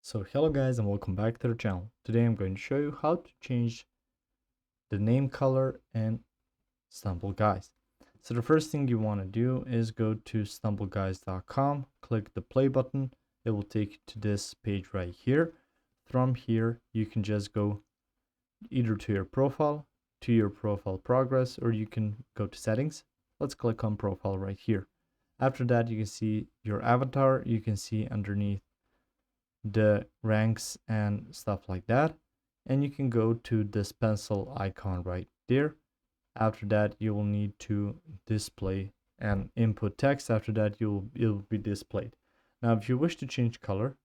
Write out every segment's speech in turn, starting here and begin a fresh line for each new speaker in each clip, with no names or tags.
So hello guys and welcome back to the channel. Today I'm going to show you how to change the name color in StumbleGuys. So the first thing you want to do is go to stumbleguys.com, click the play button. It will take you to this page right here. From here you can just go either to your profile progress, or you can go to settings. Let's click on profile right here. After that you can see your avatar. You can see underneath the ranks and stuff like that, and you can go to this pencil icon right there. After that you will need to display and input text. After that it'll be displayed. Now if you wish to change color,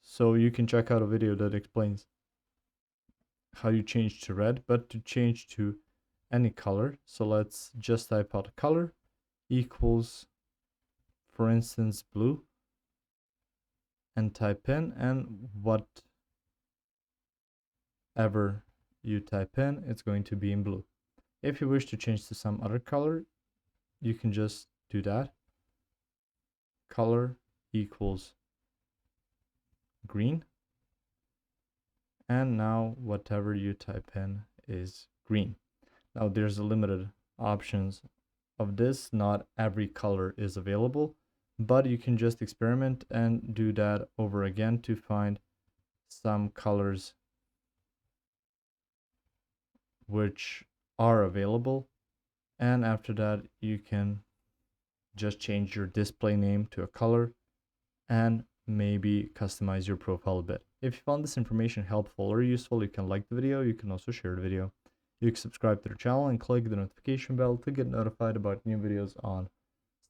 so you can check out a video that explains how you change to red, but to change to any color, so let's just type out color equals, for instance, blue, and type in, and whatever you type in, it's going to be in blue. If you wish to change to some other color, you can just do that. Color equals green, and now whatever you type in is green. Now there's a limited options of this. Not every color is available, but you can just experiment and do that over again to find some colors which are available. And after that you can just change your display name to a color and maybe customize your profile a bit. If you found this information helpful or useful, you can like the video. You can also share the video. You can subscribe to the channel and click the notification bell to get notified about new videos on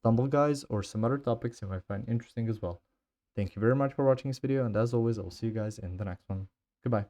StumbleGuys or some other topics you might find interesting as well. Thank you very much for watching this video, and as always, I'll see you guys in the next one. Goodbye.